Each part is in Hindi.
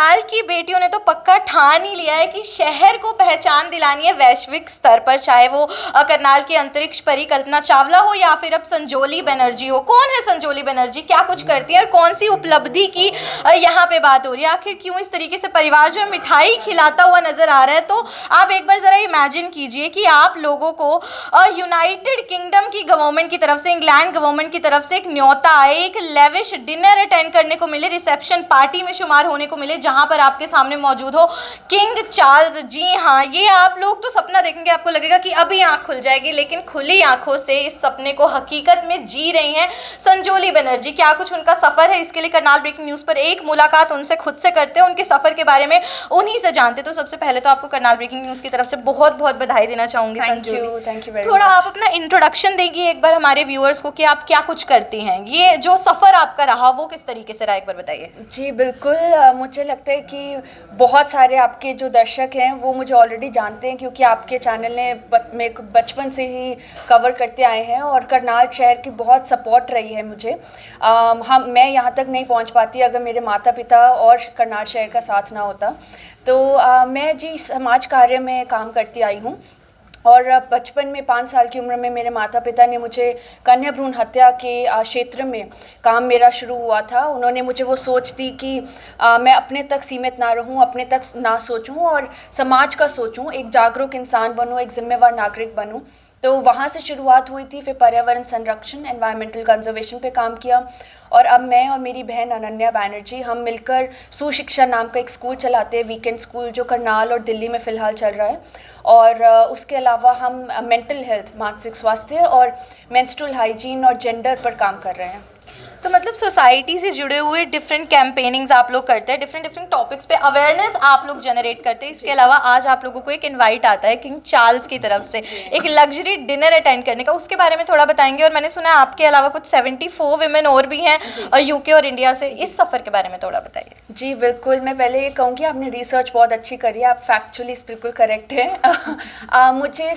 करनाल की बेटियों ने तो पक्का ठान ही लिया है कि शहर को पहचान दिलानी है वैश्विक स्तर पर, चाहे वो करनाल की अंतरिक्ष परी कल्पना चावला हो या फिर अब संजोली बनर्जी हो। कौन है संजोली बनर्जी, क्या कुछ करती है और कौन सी उपलब्धि की यहाँ पे बात हो रही है? आखिर क्यों इस तरीके से परिवार जो है मिठाई खिलाता हुआ नजर आ रहा है? तो आप एक बार ज़रा इमेजिन कीजिए कि आप लोगों को यूनाइटेड किंगडम की गवर्नमेंट की तरफ से, इंग्लैंड गवर्नमेंट की तरफ से एक न्योता आए, एक लेविश डिनर अटेंड करने को मिले, रिसेप्शन पार्टी में शुमार होने को मिले, जहां पर आपके सामने मौजूद हो किंग चार्ल्स। जी हाँ, ये आप लोग तो सपना देखेंगे, आपको लगेगा कि अभी आंख खुल जाएगी, लेकिन खुली आंखों से इस सपने को हकीकत में जी रही हैं संजोली बनर्जी। क्या कुछ उनका सफर है, इसके लिए करनाल ब्रेकिंग न्यूज़ पर एक मुलाकात उनसे खुद से करते हैं, उनके सफर के बारे में उन्हीं से जानते। तो सबसे पहले तो आपको करनाल ब्रेकिंग न्यूज़ की तरफ से बहुत बहुत बधाई देना चाहूंगी। थैंक यू वेरी थोड़ा आप अपना इंट्रोडक्शन देंगी एक बार हमारे व्यूअर्स को कि आप क्या कुछ करती हैं, ये जो सफ़र आपका रहा वो किस तरीके से रहा, एक बार बताइए। जी बिल्कुल, मुझे लगता है कि बहुत सारे आपके जो दर्शक हैं वो मुझे ऑलरेडी जानते हैं, क्योंकि आपके चैनल ने मेरे को बचपन से ही कवर करते आए हैं और करनाल शहर की बहुत सपोर्ट रही है मुझे। मैं यहाँ तक नहीं पहुँच पाती अगर मेरे माता पिता और करनाल शहर का साथ ना होता। तो मैं जी समाज कार्य में काम करती आई हूँ और बचपन में 5 साल की उम्र में मेरे माता पिता ने मुझे कन्या भ्रूण हत्या के क्षेत्र में काम मेरा शुरू हुआ था। उन्होंने मुझे वो सोच दी कि मैं अपने तक सीमित ना रहूं, अपने तक ना सोचूं और समाज का सोचूं, एक जागरूक इंसान बनूं, एक जिम्मेवार नागरिक बनूं। तो वहाँ से शुरुआत हुई थी। फिर पर्यावरण संरक्षण, एनवायरमेंटल कंजर्वेशन पे काम किया और अब मैं और मेरी बहन अनन्या बैनर्जी हम मिलकर सुशिक्षा नाम का एक स्कूल चलाते हैं, वीकेंड स्कूल, जो करनाल और दिल्ली में फ़िलहाल चल रहा है। और उसके अलावा हम मेंटल हेल्थ, मानसिक स्वास्थ्य और मेंस्ट्रुअल हाइजीन और जेंडर पर काम कर रहे हैं। तो मतलब सोसाइटी से जुड़े हुए डिफरेंट कैंपेनिंग्स आप लोग करते हैं, डिफरेंट डिफरेंट टॉपिक्स पे अवेयरनेस आप लोग जनरेट करते हैं। इसके अलावा आज आप लोगों को एक इनवाइट आता है किंग चार्ल्स की तरफ से एक लग्जरी डिनर अटेंड करने का, उसके बारे में थोड़ा बताएंगे। और मैंने सुना है आपके अलावा कुछ 74 विमेन और भी हैं यूके और इंडिया से, इस सफ़र के बारे में थोड़ा बताइए। जी बिल्कुल, मैं पहले ये कहूँगी आपने रिसर्च बहुत अच्छी करी है, आप फैक्चुअली बिल्कुल करेक्ट हैं। मुझे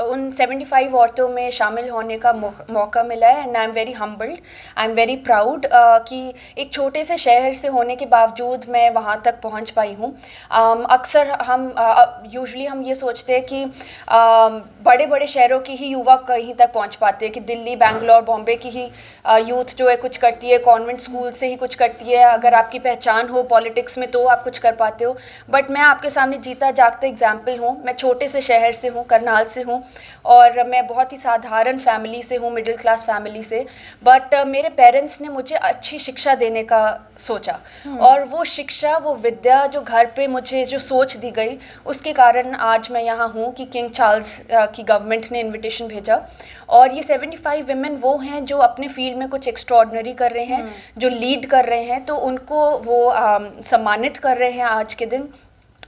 उन 75 औरतों में शामिल होने का मौका मिला है and I am very humbled, I am very proud कि एक छोटे से शहर से होने के बावजूद मैं वहाँ तक पहुँच पाई हूँ। अक्सर हम यूजुअली हम ये सोचते हैं कि बड़े बड़े शहरों की ही युवा कहीं तक पहुँच पाते हैं, कि दिल्ली, बैंगलोर, बॉम्बे की ही यूथ जो है कुछ करती है, कॉन्वेंट स्कूल से ही कुछ करती है, अगर आपकी पहचान हो पॉलिटिक्स में तो आप कुछ कर पाते हो। बट मैं आपके सामने जीता जागता एग्जाम्पल हूँ। मैं छोटे से शहर से हूँ, करनाल से हूँ और मैं बहुत ही साधारण फैमिली से हूँ, मिडिल क्लास फैमिली से। बट मेरे पेरेंट्स ने मुझे अच्छी शिक्षा देने का सोचा और वो शिक्षा, वो विद्या जो घर पे मुझे जो सोच दी गई, उसके कारण आज मैं यहाँ हूँ कि किंग चार्ल्स की गवर्नमेंट ने इनविटेशन भेजा। और ये 75 विमेन वो हैं जो अपने फील्ड में कुछ एक्स्ट्रॉर्डनरी कर रहे हैं, जो लीड कर रहे हैं, तो उनको वो सम्मानित कर रहे हैं आज के दिन।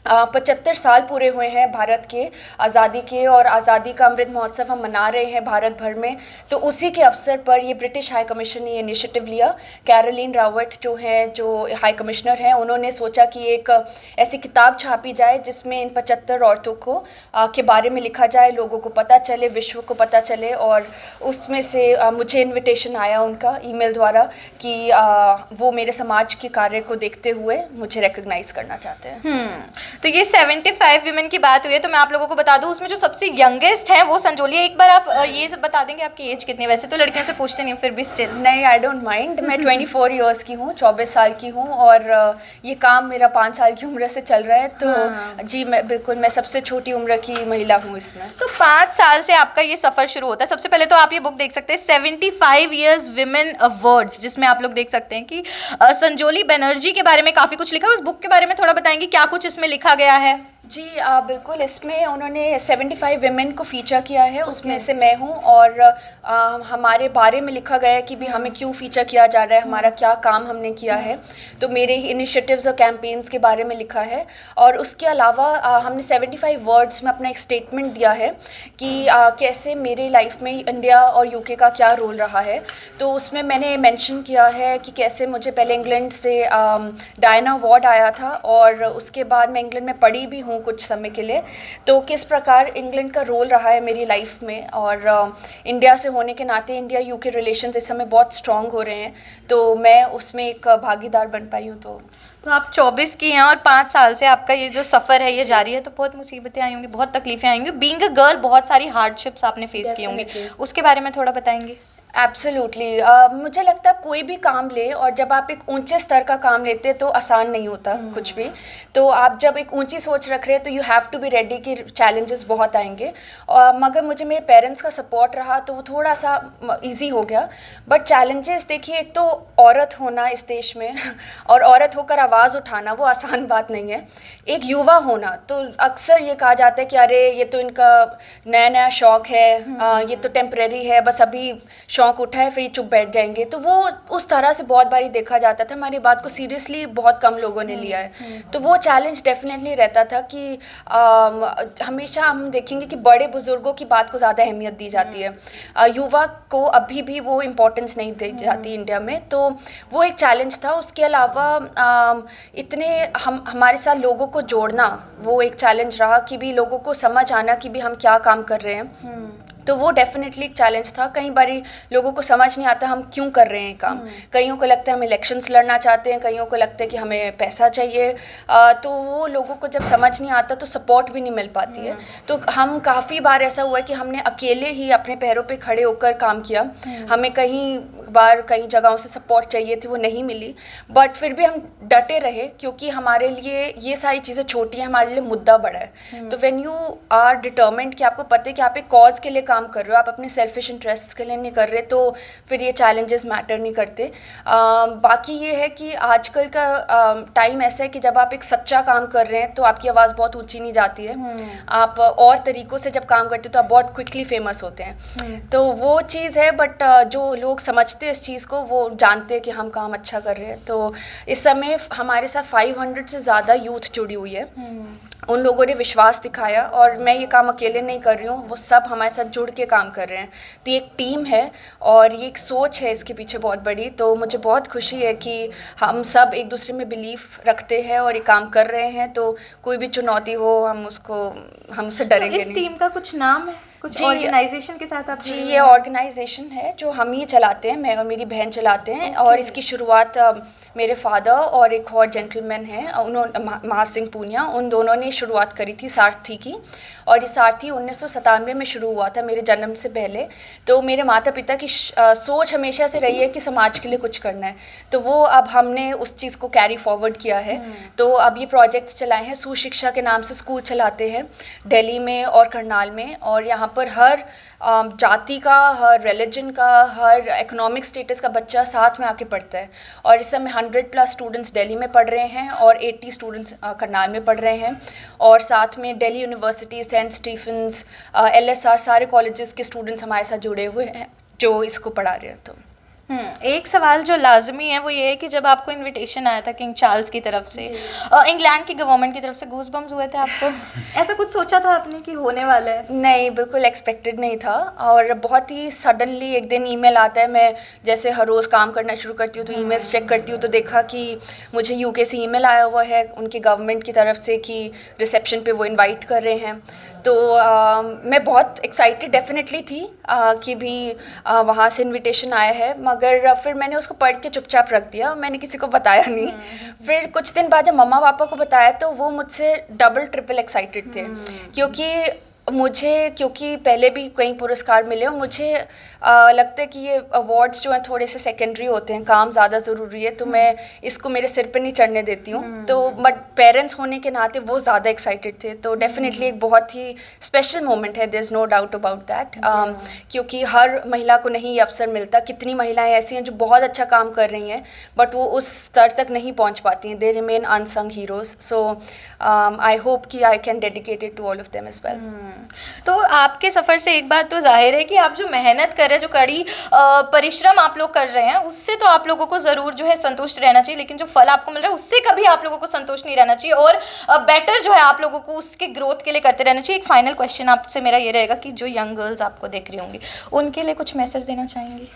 75 साल पूरे हुए हैं भारत के आज़ादी के और आज़ादी का अमृत महोत्सव हम मना रहे हैं भारत भर में। तो उसी के अवसर पर ये ब्रिटिश हाई कमीशन ने ये इनिशिएटिव लिया। कैरोलिन रावर्ट जो हैं, जो हाई कमिश्नर हैं, उन्होंने सोचा कि एक ऐसी किताब छापी जाए जिसमें इन 75 औरतों को के बारे में लिखा जाए, लोगों को पता चले, विश्व को पता चले। और उसमें से मुझे इन्विटेशन आया उनका ईमेल द्वारा कि वो मेरे समाज के कार्य को देखते हुए मुझे रिकग्नाइज़ करना चाहते हैं। तो ये 75 विमेन की बात हुई है, तो मैं आप लोगों को बता दूं उसमें जो सबसे यंगेस्ट हैं वो संजोली है। एक बार आप ये सब बता देंगे आपकी एज कितनी? वैसे तो लड़कियों से पूछते नहीं, फिर भी स्टिल। नहीं, आई डोंट माइंड। मैं 24 ईयर्स की हूँ, 24 साल की हूँ और ये काम मेरा 5 साल की उम्र से चल रहा है। तो जी मैं बिल्कुल, मैं सबसे छोटी उम्र की महिला हूँ इसमें। तो 5 साल से आपका ये सफ़र शुरू होता है। सबसे पहले तो आप ये बुक देख सकते हैं 75 ईयर्स विमेन अवार्ड्स, जिसमें आप लोग देख सकते हैं कि संजोली बनर्जी के बारे में काफ़ी कुछ लिखा है। उस बुक के बारे में थोड़ा बताएंगे क्या कुछ इसमें लिखा गया है? जी बिल्कुल, इसमें उन्होंने 75 विमेन को फीचर किया है, उसमें से मैं हूँ। और हमारे बारे में लिखा गया है कि भी हमें क्यों फीचर किया जा रहा है, हमारा क्या काम हमने किया है। तो मेरे ही इनिशिएटिव्स और कैंपेन्स के बारे में लिखा है। और उसके अलावा हमने 75 वर्ड्स में अपना एक स्टेटमेंट दिया है कि कैसे मेरे लाइफ में इंडिया और यूके का क्या रोल रहा है। तो उसमें मैंने मेंशन किया है कि कैसे मुझे पहले इंग्लैंड से डायना अवार्ड आया था और उसके बाद मैं इंग्लैंड में पढ़ी भी हूँ हूँ कुछ समय के लिए, तो किस प्रकार इंग्लैंड का रोल रहा है मेरी लाइफ में, और इंडिया से होने के नाते इंडिया यूके रिलेशंस इस समय बहुत स्ट्रॉन्ग हो रहे हैं, तो मैं उसमें एक भागीदार बन पाई हूँ। तो आप 24 की हैं और 5 साल से आपका ये जो सफ़र है ये जारी है, तो बहुत मुसीबतें आई होंगी, बहुत तकलीफ़ें आई होंगी। बीइंग अ गर्ल बहुत सारी हार्डशिप्स आपने फेस की होंगी, Definitely. उसके बारे में थोड़ा बताएंगे? एब्सोल्युटली। मुझे लगता है कोई भी काम ले, और जब आप एक ऊंचे स्तर का काम लेते हैं तो आसान नहीं होता कुछ भी। तो आप जब एक ऊंची सोच रख रहे हैं तो you have to be ready कि चैलेंजेस बहुत आएंगे, और मगर मुझे मेरे पेरेंट्स का सपोर्ट रहा तो वो थोड़ा सा इजी हो गया। बट चैलेंजेस देखिए, एक तो औरत होना इस देश में और औरत होकर आवाज़ उठाना वो आसान बात नहीं है। एक युवा होना, तो अक्सर ये कहा जाता है कि अरे ये तो इनका नया नया शौक़ है, ये तो टेम्परेरी है, बस अभी शौक़ उठा है फिर ये चुप बैठ जाएंगे। तो वो उस तरह से बहुत बारी देखा जाता था, हमारी बात को सीरियसली बहुत कम लोगों ने लिया है। तो वो चैलेंज डेफिनेटली रहता था कि हमेशा हम देखेंगे कि बड़े बुज़ुर्गों की बात को ज़्यादा अहमियत दी जाती है, युवा को अभी भी वो इम्पोर्टेंस नहीं दी जाती इंडिया में। तो वो एक चैलेंज था। उसके अलावा इतने हमारे साथ लोगों को जोड़ना वो एक चैलेंज रहा, कि भी लोगों को समझ आना कि भी हम क्या काम कर रहे हैं। तो वो डेफिनेटली एक चैलेंज था। कई बारी लोगों को समझ नहीं आता हम क्यों कर रहे हैं काम। कईयों को लगता है हम इलेक्शंस लड़ना चाहते हैं, कईयों को लगता है कि हमें पैसा चाहिए। तो वो लोगों को जब समझ नहीं आता तो सपोर्ट भी नहीं मिल पाती है। तो हम काफ़ी बार ऐसा हुआ है कि हमने अकेले ही अपने पैरों पे खड़े होकर काम किया। हमें कई बार कई जगहों से सपोर्ट चाहिए थी, वो नहीं मिली, बट फिर भी हम डटे रहे, क्योंकि हमारे लिए ये सारी चीज़ें छोटी हैं, हमारे लिए मुद्दा बड़ा है। तो व्हेन यू आर डिटर्मिन्ड कि आपको पता है कि आप एक कॉज के लिए काम कर रहे हो, आप अपने सेल्फिश इंटरेस्ट के लिए नहीं कर रहे, तो फिर ये चैलेंजेस मैटर नहीं करते। बाकी ये है कि आजकल का टाइम ऐसा है कि जब आप एक सच्चा काम कर रहे हैं तो आपकी आवाज़ बहुत ऊंची नहीं जाती है। आप और तरीक़ों से जब काम करते हो तो आप बहुत क्विकली फेमस होते हैं। तो वो चीज़ है, बट जो लोग समझते हैं इस चीज़ को, वो जानते हैं कि हम काम अच्छा कर रहे हैं। तो इस समय हमारे साथ 500 से ज़्यादा यूथ जुड़ी हुई है। उन लोगों ने विश्वास दिखाया, और मैं ये काम अकेले नहीं कर रही हूँ, वो सब हमारे साथ जुड़ के काम कर रहे हैं। तो ये एक टीम है और ये एक सोच है इसके पीछे बहुत बड़ी। तो मुझे बहुत खुशी है कि हम सब एक दूसरे में बिलीफ रखते हैं और ये काम कर रहे हैं। तो कोई भी चुनौती हो हम उससे डरेंगे नहीं। इस टीम का कुछ नाम है, कुछ ऑर्गेनाइजेशन के साथ आप? जी, ये ऑर्गेनाइजेशन है जो हम ही चलाते हैं, मैं और मेरी बहन चलाते हैं। और इसकी शुरुआत मेरे फादर और एक और जेंटलमैन हैं, उन्होंने महाराज सिंह पूनिया, उन दोनों ने शुरुआत करी थी सारथी की। और ये सारथी 1997 में शुरू हुआ था, मेरे जन्म से पहले। तो मेरे माता पिता की सोच हमेशा से रही है कि समाज के लिए कुछ करना है, तो वो अब हमने उस चीज़ को कैरी फॉरवर्ड किया है। तो अब ये प्रोजेक्ट्स चलाए हैं, सुशिक्षा के नाम से स्कूल चलाते हैं दिल्ली में और करनाल में। और यहाँ पर हर जाति का, हर रिलीजन का, हर इकोनॉमिक स्टेटस का बच्चा साथ में आके पढ़ता है। और इस समय 100+ स्टूडेंट्स दिल्ली में पढ़ रहे हैं और 80 स्टूडेंट्स करनाल में पढ़ रहे हैं। और साथ में Delhi university, Saint Stephen's, LSR, सारे कॉलेजेस के स्टूडेंट्स हमारे साथ जुड़े हुए हैं जो इसको पढ़ा रहे हैं। तो एक सवाल जो लाजमी है वो ये है कि जब आपको इनविटेशन आया था किंग चार्ल्स की तरफ से, इंग्लैंड की गवर्नमेंट की तरफ से, गूज़बम्स हुए थे आपको? ऐसा कुछ सोचा था आपने कि होने वाला है? नहीं, बिल्कुल एक्सपेक्टेड नहीं था। और बहुत ही सडनली एक दिन ईमेल आता है। मैं जैसे हर रोज़ काम करना शुरू करती हूँ तो ईमेल्स चेक करती हूँ, तो देखा कि मुझे यूके से ईमेल आया हुआ है उनकी गवर्नमेंट की तरफ से कि रिसेप्शन पे वो इनवाइट कर रहे हैं। तो मैं बहुत एक्साइटेड डेफिनेटली थी कि भी वहाँ से इनविटेशन आया है, मगर फिर मैंने उसको पढ़ के चुपचाप रख दिया, मैंने किसी को बताया नहीं। फिर कुछ दिन बाद जब मम्मा पापा को बताया तो वो मुझसे डबल ट्रिपल एक्साइटेड थे, क्योंकि पहले भी कई पुरस्कार मिले, और मुझे लगता है कि ये अवार्ड्स जो हैं थोड़े से सेकेंडरी होते हैं, काम ज़्यादा ज़रूरी है, तो मैं इसको मेरे सिर पे नहीं चढ़ने देती हूँ। तो बट पेरेंट्स होने के नाते वो ज़्यादा एक्साइटेड थे। तो डेफिनेटली एक बहुत ही स्पेशल मोमेंट है, there is no doubt about that. क्योंकि हर महिला को नहीं ये अवसर मिलता। कितनी महिलाएं ऐसी हैं जो बहुत अच्छा काम कर रही हैं बट वो उस स्तर तक नहीं पहुँच पाती हैं, they remain unsung heroes. So I hope कि I can dedicate it to all of them as well. तो आपके सफ़र से एक बात तो जाहिर है कि आप जो मेहनत कर रहे हैं, जो कड़ी परिश्रम आप लोग कर रहे हैं, उससे तो आप लोगों को ज़रूर जो है संतुष्ट रहना चाहिए, लेकिन जो फल आपको मिल रहा है उससे कभी आप लोगों को संतुष्ट नहीं रहना चाहिए, और बेटर जो है आप लोगों को उसके ग्रोथ के लिए करते रहना चाहिए। एक फाइनल क्वेश्चन आपसे मेरा ये रहेगा कि जो यंग गर्ल्स आपको देख रही होंगी उनके लिए कुछ मैसेज देना चाहेंगी?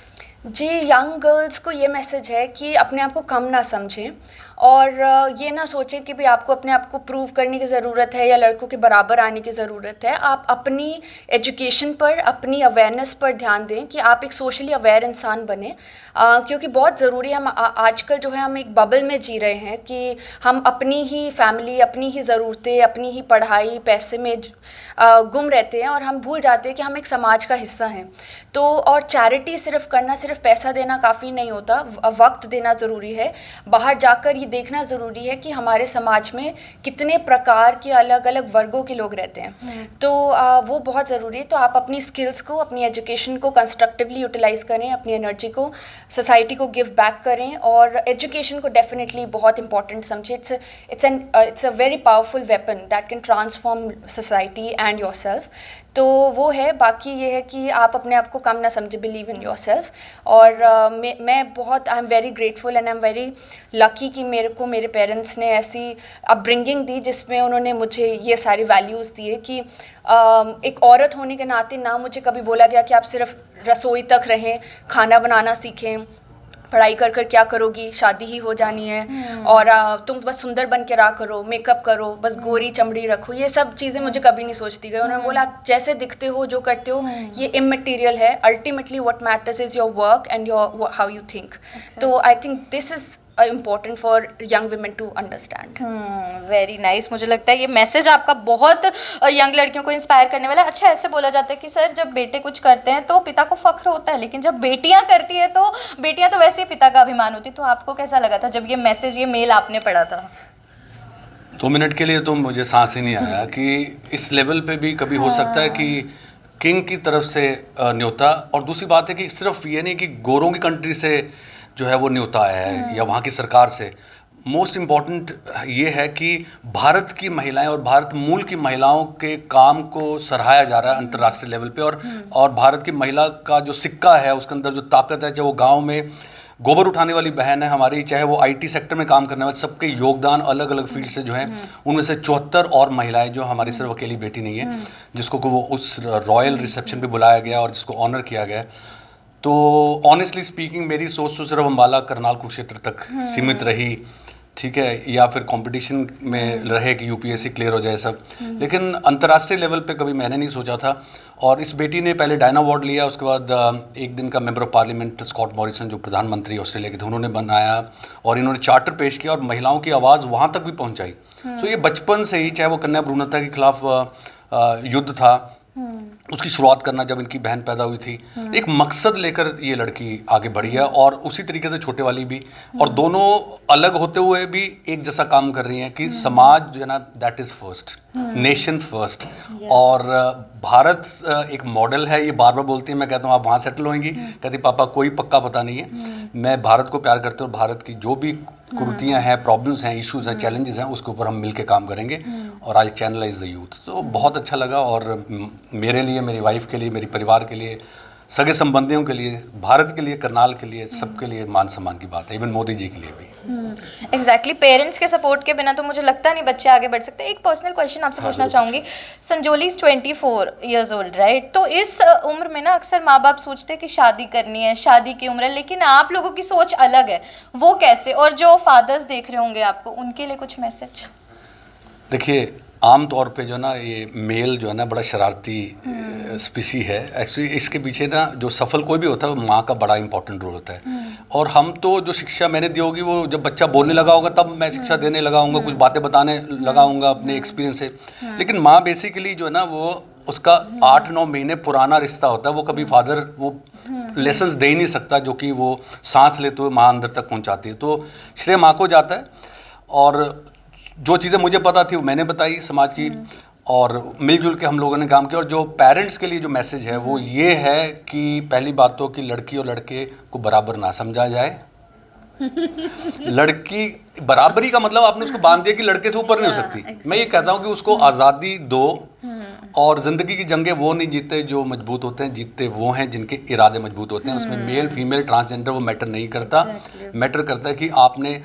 जी, यंग गर्ल्स को ये मैसेज है कि अपने आप को कम ना समझें और ये ना सोचें कि भाई आपको अपने आप को प्रूव करने की ज़रूरत है या लड़कों के बराबर आने की ज़रूरत है। आप अपनी एजुकेशन पर, अपनी अवेयरनेस पर ध्यान दें कि आप एक सोशली अवेयर इंसान बने, क्योंकि बहुत ज़रूरी है। हम आजकल जो है हम एक बबल में जी रहे हैं कि हम अपनी ही फैमिली, अपनी ही ज़रूरतें, अपनी ही पढ़ाई, पैसे में गुम रहते हैं और हम भूल जाते हैं कि हम एक समाज का हिस्सा हैं। तो और चैरिटी सिर्फ करना, सिर्फ पैसा देना काफ़ी नहीं होता, वक्त देना ज़रूरी है। बाहर जाकर ये देखना ज़रूरी है कि हमारे समाज में कितने प्रकार के अलग अलग वर्गों के लोग रहते हैं। तो वो बहुत ज़रूरी है। तो आप अपनी स्किल्स को, अपनी एजुकेशन को कंस्ट्रक्टिवली यूटिलाइज़ करें, अपनी एनर्जी को सोसाइटी को गिव बैक करें, और एजुकेशन को डेफिनेटली बहुत इंपॉर्टेंट समझे। It's a very powerful weapon that can transform society and yourself. तो वो है। बाकी ये है कि आप अपने आप को कम ना समझे, बिलीव इन योरसेल्फ। और मैं बहुत, I am very grateful and I am very lucky कि मेरे पेरेंट्स ने ऐसी अपब्रिंगिंग दी जिसमें उन्होंने मुझे ये सारी वैल्यूज़ दिए कि एक औरत होने के नाते ना मुझे कभी बोला गया कि आप सिर्फ रसोई तक रहें, खाना बनाना सीखें, पढ़ाई कर कर क्या करोगी, शादी ही हो जानी है, और तुम बस सुंदर बन के रहा करो, मेकअप करो, बस गोरी चमड़ी रखो। ये सब चीज़ें मुझे कभी नहीं सोचती गई। उन्होंने बोला आप जैसे दिखते हो, जो करते हो, ये इमटेरियल है। Ultimately what matters is your work and your how you think. तो I think this is important for young women to understand. Very nice. मुझे लगता है ये मैसेज आपका बहुत यंग लड़कियों को इंस्पायर करने वाला है। अच्छा, ऐसे बोला जाता है कि सर जब बेटे कुछ करते हैं तो पिता को फख्र होता है, लेकिन जब बेटियां करती है तो बेटियां तो वैसे ही पिता का अभिमान होती। तो आपको कैसा लगा था जब ये मैसेज, ये मेल आपने पढ़ा था? 2 मिनट के लिए तो मुझे सांस ही नहीं आया कि इस लेवल पे भी कभी हो सकता है कि किंग की तरफ से न्योता। और दूसरी बात है कि सिर्फ ये नहीं कि गोरों की कंट्री से जो है वो न्योता आया है या वहाँ की सरकार से। मोस्ट इम्पॉर्टेंट ये है कि भारत की महिलाएं और भारत मूल की महिलाओं के काम को सराहाया जा रहा है अंतर्राष्ट्रीय लेवल पे। और भारत की महिला का जो सिक्का है, उसके अंदर जो ताकत है, चाहे वो गांव में गोबर उठाने वाली बहन है हमारी, चाहे वो आईटी सेक्टर में काम करने वाले, सबके योगदान अलग अलग फील्ड से जो है, उनमें से 74 और महिलाएं जो हमारी सिर्फ अकेली बेटी नहीं है जिसको को वो उस रॉयल रिसेप्शन पे बुलाया गया और जिसको ऑनर किया गया। तो ऑनेस्टली स्पीकिंग मेरी सोच तो सिर्फ अम्बाला करनाल कुरुक्षेत्र तक सीमित रही, ठीक है, या फिर कंपटीशन में रहे कि यूपीएससी क्लियर हो जाए सब, लेकिन अंतर्राष्ट्रीय लेवल पे कभी मैंने नहीं सोचा था। और इस बेटी ने पहले डायना अवार्ड लिया, उसके बाद एक दिन का member of parliament Scott Morrison जो प्रधानमंत्री ऑस्ट्रेलिया के थे उन्होंने बनाया, और इन्होंने चार्टर पेश किया और महिलाओं की आवाज़ वहाँ तक भी पहुँचाई। तो ये बचपन से ही, चाहे वो कन्या भ्रूणहत्या के खिलाफ युद्ध था, उसकी शुरुआत करना जब इनकी बहन पैदा हुई थी, एक मकसद लेकर ये लड़की आगे बढ़ी है। और उसी तरीके से छोटे वाली भी, और दोनों अलग होते हुए भी एक जैसा काम कर रही हैं कि समाज जो है ना, that is first, nation first. और भारत एक मॉडल है, ये बार बार बोलती है, मैं कहता हूँ आप वहाँ सेटल होंगी, कहती पापा कोई पक्का पता नहीं है, मैं भारत को प्यार करते हूँ, भारत की जो भी कुरीतियाँ हैं, प्रॉब्लम्स हैं, इश्यूज हैं, चैलेंजेस हैं, उसके ऊपर हम मिलके काम करेंगे और आई चैनलाइज द यूथ। तो बहुत अच्छा लगा। और मेरे लिए, मेरी वाइफ के लिए, मेरे परिवार के लिए, सगे संबंधियों के लिए, भारत के लिए, करनाल के लिए, सबके लिए मान सम्मान की बात है, इवन मोदी जी के लिए भी। एग्जैक्टली पेरेंट्स के सपोर्ट के बिना तो मुझे लगता नहीं बच्चे आगे बढ़ सकते। एक पर्सनल क्वेश्चन आपसे पूछना चाहूँगी। Sanjauli is 24 years old, right? तो इस उम्र में ना अक्सर माँ बाप सोचते हैं कि शादी करनी है, शादी की उम्र है, लेकिन आप लोगों की सोच अलग है। वो कैसे? और जो फादर्स देख रहे होंगे आपको, उनके लिए कुछ मैसेज? देखिए, आम तौर पे जो ना ये मेल जो है ना बड़ा शरारती स्पीसी है। एक्चुअली इसके पीछे ना जो सफल कोई भी होता है, माँ का बड़ा इंपॉर्टेंट रोल होता है। और हम तो जो शिक्षा मैंने दी होगी वो जब बच्चा बोलने लगा होगा तब मैं शिक्षा देने लगा हूँगा, कुछ बातें बताने लगा हूँगा अपने एक्सपीरियंस से। लेकिन माँ बेसिकली जो है ना, वो उसका 8-9 महीने पुराना रिश्ता होता है। वो कभी फादर वो लेसन्स दे ही नहीं सकता जो कि वो सांस लेते हुए माँ अंदर तक पहुँचाती है। तो श्रेय माँ को जाता है। और जो चीज़ें मुझे पता थी वो मैंने बताई समाज की, और मिलजुल के हम लोगों ने काम किया। और जो पेरेंट्स के लिए जो मैसेज है वो ये है कि पहली बात तो कि लड़की और लड़के को बराबर ना समझा जाए। लड़की बराबरी का मतलब आपने उसको बांध दिया कि लड़के से ऊपर नहीं हो सकती। मैं ये कहता हूँ कि उसको आज़ादी दो, और ज़िंदगी की जंगें वो नहीं जीतते जो मजबूत होते हैं, जीतते वो हैं जिनके इरादे मजबूत होते हैं। उसमें मेल फीमेल ट्रांसजेंडर वो मैटर नहीं करता। मैटर करता है कि आपने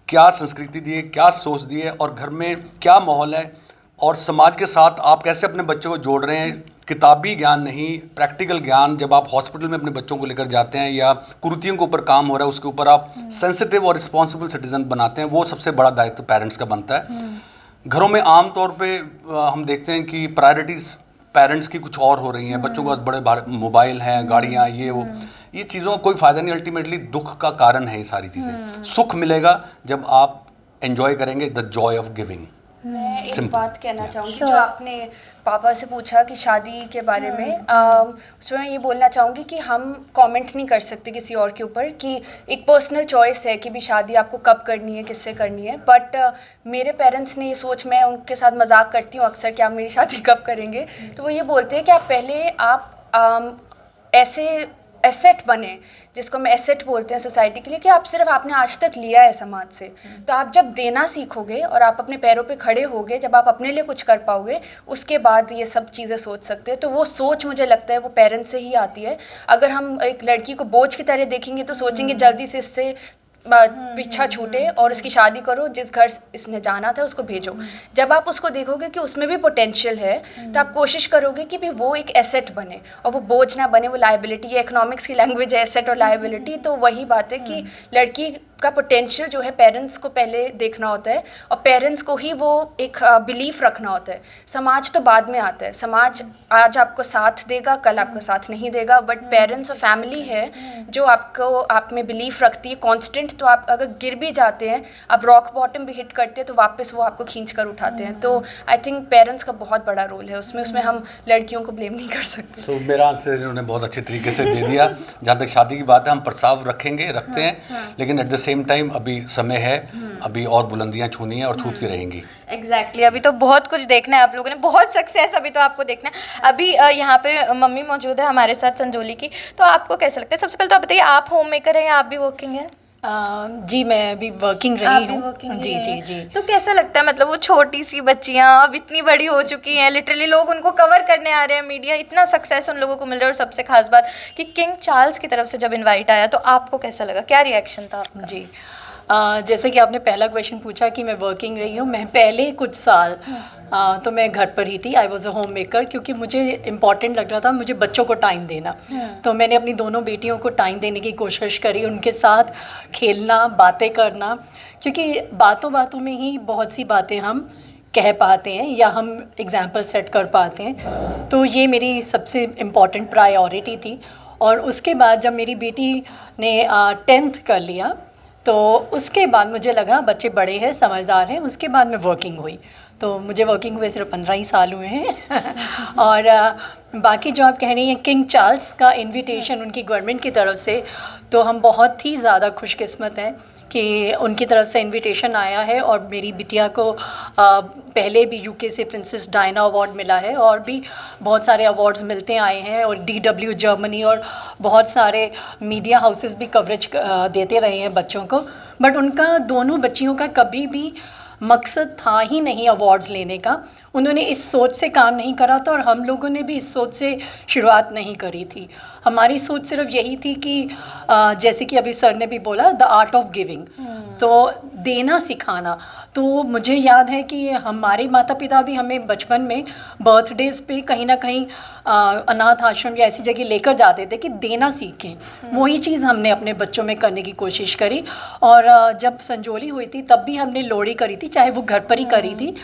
क्या संस्कृति दी है, क्या सोच दी है, और घर में क्या माहौल है, और समाज के साथ आप कैसे अपने बच्चों को जोड़ रहे हैं, किताबी ज्ञान नहीं, प्रैक्टिकल ज्ञान, जब आप हॉस्पिटल में अपने बच्चों को लेकर जाते हैं या कुरीतियों के ऊपर काम हो रहा है उसके ऊपर आप सेंसिटिव और रिस्पॉन्सिबल सिटीजन बनाते हैं, वो सबसे बड़ा दायित्व पेरेंट्स का बनता है। घरों में आम तौर पे हम देखते हैं कि प्रायोरिटीज़ पेरेंट्स की कुछ और हो रही हैं, बच्चों के पास बड़े मोबाइल हैं, गाड़ियाँ, ये वो, ये चीज़ों का कोई फ़ायदा नहीं, अल्टीमेटली दुख का कारण है ये सारी चीज़ें। सुख मिलेगा जब आप एंजॉय करेंगे द जॉय ऑफ गिविंग। मैं एक Simple. बात कहना चाहूँगी, Sure. जो आपने पापा से पूछा कि शादी के बारे में, उसमें मैं ये बोलना चाहूँगी कि हम कमेंट नहीं कर सकते किसी और के ऊपर, कि एक पर्सनल चॉइस है कि भी शादी आपको कब करनी है, किससे करनी है। बट मेरे पेरेंट्स ने ये सोच, मैं उनके साथ मजाक करती हूँ अक्सर कि आप मेरी शादी कब करेंगे, तो वो ये बोलते हैं कि आप पहले ऐसे एसेट बने, जिसको हम एसेट बोलते हैं सोसाइटी के लिए, कि आप सिर्फ आपने आज तक लिया है समाज से, तो आप जब देना सीखोगे और आप अपने पैरों पे खड़े होगे, जब आप अपने लिए कुछ कर पाओगे, उसके बाद ये सब चीज़ें सोच सकते हैं। तो वो सोच मुझे लगता है वो पेरेंट्स से ही आती है। अगर हम एक लड़की को बोझ की तरह देखेंगे तो सोचेंगे जल्दी से इससे पीछा छूटे और उसकी शादी करो, जिस घर इसने जाना था उसको भेजो। जब आप उसको देखोगे कि उसमें भी पोटेंशियल है, तो आप कोशिश करोगे कि भी वो एक एसेट बने और वो बोझ ना बने, वो लायबिलिटी। ये इकोनॉमिक्स की लैंग्वेज है, एसेट और लायबिलिटी। तो वही बात है कि लड़की का पोटेंशियल जो है पेरेंट्स को पहले देखना होता है, और पेरेंट्स को ही वो एक बिलीफ रखना होता है। समाज तो बाद में आता है, समाज आज आपको साथ देगा, कल आपको साथ नहीं देगा, बट पेरेंट्स और फैमिली है जो आपको, आप में बिलीफ रखती है कांस्टेंट। तो आप अगर गिर भी जाते हैं, आप रॉक बॉटम भी हिट करते हैं, तो वापस वो आपको खींच कर उठाते हैं। तो आई थिंक पेरेंट्स का बहुत बड़ा रोल है उसमें हम लड़कियों को ब्लेम नहीं कर सकते। तो मेरा आंसर इन्होंने बहुत अच्छे तरीके से दे दिया। जहाँ तक शादी की बात है, हम प्रस्ताव रखते हैं, लेकिन एट द सेम टाइम अभी समय है, अभी और बुलंदियां छूनी है और छूती रहेंगी। एग्जैक्टली अभी तो बहुत कुछ देखना है आप लोगों ने, बहुत सक्सेस अभी तो आपको देखना है। अभी यहाँ पे मम्मी मौजूद है हमारे साथ संजोली की, तो आपको कैसा लगता है? सबसे पहले तो आप बताइए, आप होम मेकर हैं या आप भी वर्किंग हैं? जी मैं अभी वर्किंग रही हूँ। जी जी जी। तो कैसा लगता है, मतलब वो छोटी सी बच्चियाँ अब इतनी बड़ी हो चुकी हैं, लिटरली लोग उनको कवर करने आ रहे हैं, मीडिया, इतना सक्सेस उन लोगों को मिल रहा है। और सबसे खास बात कि किंग चार्ल्स की तरफ से जब इनवाइट आया तो आपको कैसा लगा, क्या रिएक्शन था आपका? जी जैसे कि आपने पहला क्वेश्चन पूछा कि मैं वर्किंग रही हूँ, मैं पहले कुछ साल तो मैं घर पर ही थी। I was a home maker, क्योंकि मुझे इम्पॉर्टेंट लग रहा था मुझे बच्चों को टाइम देना। तो मैंने अपनी दोनों बेटियों को टाइम देने की कोशिश करी, उनके साथ खेलना, बातें करना, क्योंकि बातों बातों में ही बहुत सी बातें हम कह पाते हैं या हम एग्जाम्पल सेट कर पाते हैं। तो ये मेरी सबसे इम्पॉर्टेंट प्रायोरिटी थी। और उसके बाद जब मेरी बेटी ने 10th कर लिया, तो उसके बाद मुझे लगा बच्चे बड़े हैं, समझदार हैं। उसके बाद मैं वर्किंग हुई, तो मुझे वर्किंग हुए सिर्फ 15 ही साल हुए हैं। और बाकी जो आप कह रही हैं किंग चार्ल्स का इनविटेशन उनकी गवर्नमेंट की तरफ से, तो हम बहुत ही ज़्यादा खुशकिस्मत हैं कि उनकी तरफ से इनविटेशन आया है। और मेरी बिटिया को पहले भी यूके से प्रिंसेस डायना अवार्ड मिला है, और भी बहुत सारे अवार्ड्स मिलते आए हैं, और DW जर्मनी और बहुत सारे मीडिया हाउसेस भी कवरेज देते रहे हैं बच्चों को। बट उनका, दोनों बच्चियों का कभी भी मकसद था ही नहीं अवार्ड्स लेने का। उन्होंने इस सोच से काम नहीं करा था, और हम लोगों ने भी इस सोच से शुरुआत नहीं करी थी। हमारी सोच सिर्फ यही थी कि जैसे कि अभी सर ने भी बोला, द आर्ट ऑफ गिविंग, तो देना सिखाना। तो मुझे याद है कि हमारे माता पिता भी हमें बचपन में बर्थडेज पे कहीं ना कहीं अनाथ आश्रम या ऐसी जगह लेकर जाते थे कि देना सीखें। वही चीज़ हमने अपने बच्चों में करने की कोशिश करी। और जब संजोली हुई थी तब भी हमने लोहड़ी करी थी, चाहे वो घर पर ही करी थी।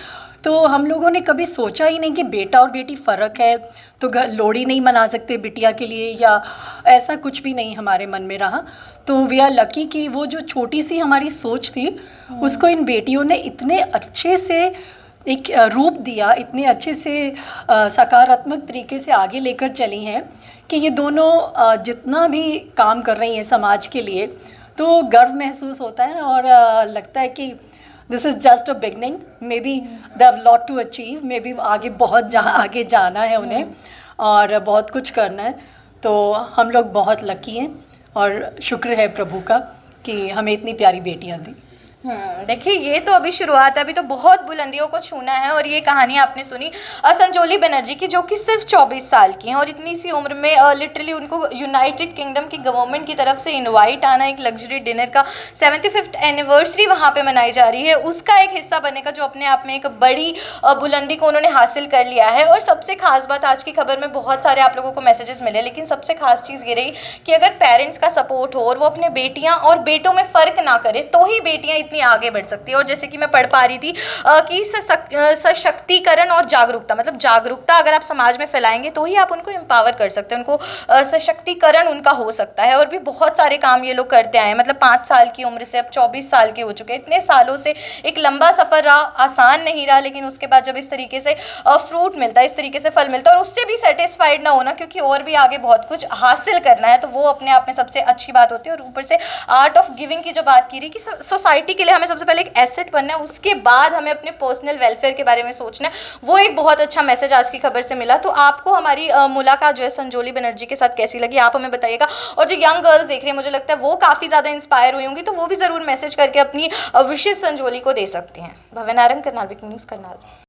तो हम लोगों ने कभी सोचा ही नहीं कि बेटा और बेटी फ़र्क है तो लोहड़ी नहीं मना सकते बिटिया के लिए, या ऐसा कुछ भी नहीं हमारे मन में रहा। तो वी आर लकी कि वो जो छोटी सी हमारी सोच थी उसको इन बेटियों ने इतने अच्छे से एक रूप दिया, इतने अच्छे से सकारात्मक तरीके से आगे लेकर चली हैं कि ये दोनों जितना भी काम कर रही हैं समाज के लिए, तो गर्व महसूस होता है। और लगता है कि this is just a beginning, maybe they have lot to achieve, maybe आगे बहुत आगे जाना है उन्हें और बहुत कुछ करना है। तो हम लोग बहुत लकी हैं और शुक्र है प्रभु का कि हमें इतनी प्यारी बेटियां दी। देखिए ये तो अभी शुरुआत है, अभी तो बहुत बुलंदियों को छूना है। और ये कहानी आपने सुनी संजोली बनर्जी की, जो कि सिर्फ 24 साल की हैं और इतनी सी उम्र में लिटरली उनको यूनाइटेड किंगडम की गवर्नमेंट की तरफ से इनवाइट आना, एक लग्जरी डिनर का 75th एनिवर्सरी वहाँ पे मनाई जा रही है, उसका एक हिस्सा बनेगा, जो अपने आप में एक बड़ी बुलंदी को उन्होंने हासिल कर लिया है। और सबसे खास बात, आज की खबर में बहुत सारे आप लोगों को मैसेजेस मिले, लेकिन सबसे खास चीज़ ये रही कि अगर पेरेंट्स का सपोर्ट हो और वो अपने बेटियां और बेटों में फ़र्क ना करे तो ही बेटियां इतनी आगे बढ़ सकती है। और जैसे कि मैं पढ़ पा रही थी कि सशक्तिकरण और जागरूकता, मतलब जागरूकता अगर आप समाज में फैलाएंगे तो ही आप उनको एम्पावर कर सकते हैं, उनको सशक्तिकरण उनका हो सकता है। और भी बहुत सारे काम ये लोग करते आए, मतलब 5 साल की उम्र से अब 24 साल के हो चुके हैं। इतने सालों से एक लंबा सफ़र रहा, आसान नहीं रहा, लेकिन उसके बाद जब इस तरीके से फ्रूट मिलता है, इस तरीके से फल मिलता है और उससे भी सेटिस्फाइड ना होना, क्योंकि और भी आगे बहुत कुछ हासिल करना है, तो वो अपने आप में सबसे अच्छी बात होती है। और ऊपर से आर्ट ऑफ गिविंग की जो बात की रही कि सोसाइटी के लिए हमें सबसे पहले एक एसेट बनना है, उसके बाद हमें अपने पर्सनल वेलफेयर के बारे में सोचना है, वो एक बहुत अच्छा मैसेज आज की खबर से मिला। तो आपको हमारी मुलाकात जो है संजोली बनर्जी के साथ कैसी लगी, आप हमें बताइएगा। और जो यंग गर्ल्स देख रहे हैं, मुझे लगता है वो काफ़ी ज़्यादा इंस्पायर हुई होंगी, तो वो भी ज़रूर मैसेज करके अपनी विशेष संजोली को दे सकती हैं। भवन आरंग, करनाल, न्यूज़ करनाल।